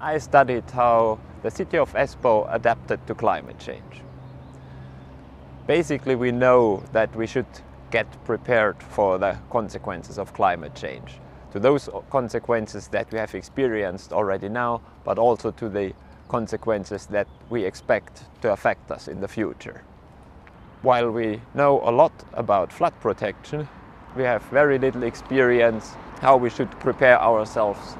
I studied how the city of Espoo adapted to climate change. Basically, we know that we should get prepared for the consequences of climate change, to those consequences that we have experienced already now, but also to the consequences that we expect to affect us in the future. While we know a lot about flood protection, we have very little experience how we should prepare ourselves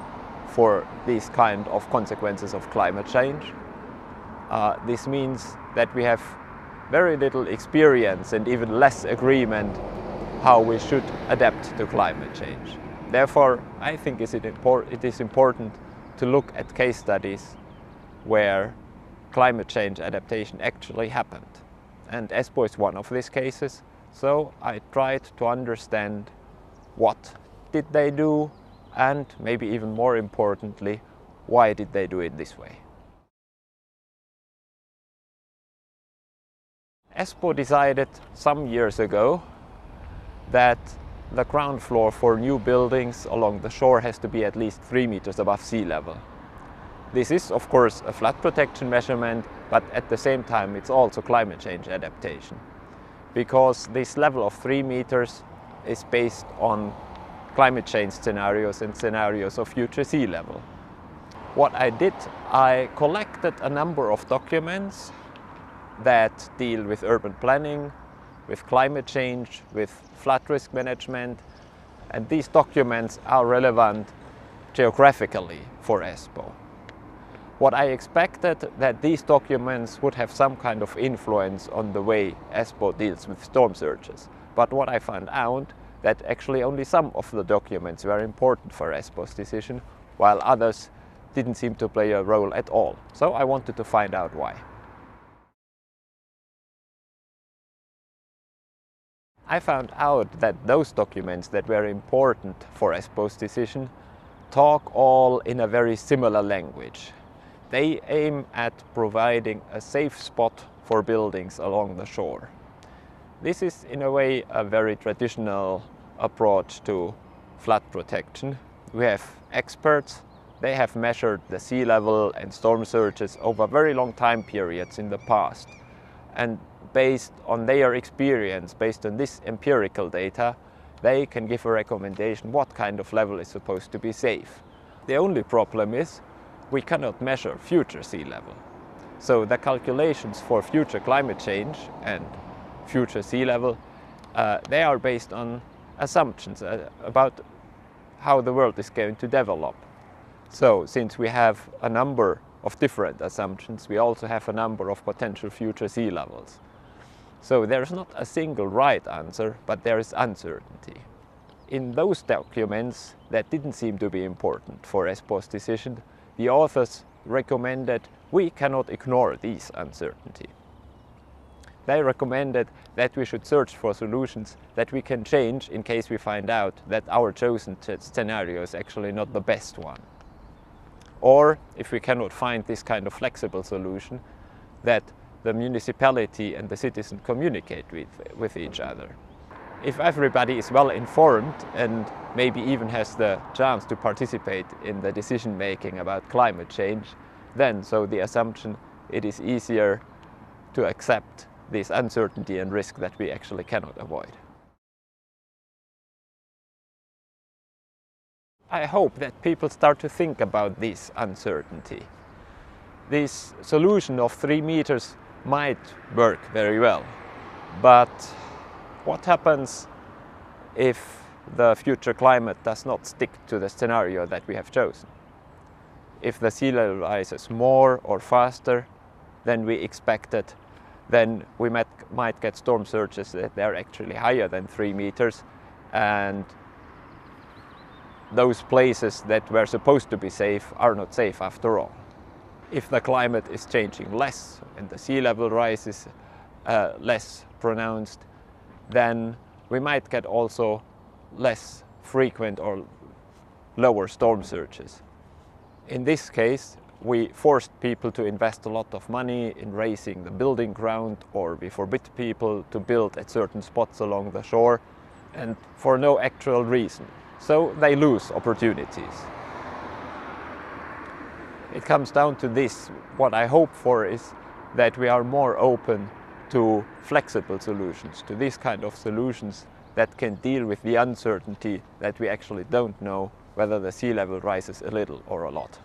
for these kind of consequences of climate change. This means that we have very little experience and even less agreement how we should adapt to climate change. Therefore, I think it is important to look at case studies where climate change adaptation actually happened. And Espoo is one of these cases, so I tried to understand what did they do, and maybe even more importantly, why did they do it this way. Espoo decided some years ago that the ground floor for new buildings along the shore has to be at least 3 meters above sea level. This is, of course, a flood protection measurement, but at the same time it's also climate change adaptation, because this level of 3 meters is based on climate change scenarios and scenarios of future sea level. What I did, I collected a number of documents that deal with urban planning, with climate change, with flood risk management, and these documents are relevant geographically for Espoo. What I expected that these documents would have some kind of influence on the way Espoo deals with storm surges, but what I found out that actually only some of the documents were important for Espoo's decision, while others didn't seem to play a role at all. So I wanted to find out why. I found out that those documents that were important for Espoo's decision talk all in a very similar language. They aim at providing a safe spot for buildings along the shore. This is in a way a very traditional approach to flood protection. We have experts, they have measured the sea level and storm surges over very long time periods in the past. And based on their experience, based on this empirical data, they can give a recommendation what kind of level is supposed to be safe. The only problem is we cannot measure future sea level. So the calculations for future climate change and future sea level, they are based on assumptions about how the world is going to develop. So since we have a number of different assumptions, we also have a number of potential future sea levels. So there's not a single right answer, but there is uncertainty. In those documents that didn't seem to be important for Espoo's decision, the authors recommended we cannot ignore these uncertainty. They recommended that we should search for solutions that we can change in case we find out that our chosen scenario is actually not the best one. Or if we cannot find this kind of flexible solution, that the municipality and the citizen communicate with each other. If everybody is well informed and maybe even has the chance to participate in the decision making about climate change, then so the assumption it is easier to accept this uncertainty and risk that we actually cannot avoid. I hope that people start to think about this uncertainty. This solution of 3 meters might work very well, but what happens if the future climate does not stick to the scenario that we have chosen? If the sea level rises more or faster than we expected, then we might get storm surges that are actually higher than 3 meters, and those places that were supposed to be safe are not safe after all. If the climate is changing less and the sea level rise is less pronounced, then we might get also less frequent or lower storm surges. In this case, we forced people to invest a lot of money in raising the building ground, or we forbid people to build at certain spots along the shore, and for no actual reason. So they lose opportunities. it comes down to this. What I hope for is that we are more open to flexible solutions, to these kind of solutions that can deal with the uncertainty that we actually don't know whether the sea level rises a little or a lot.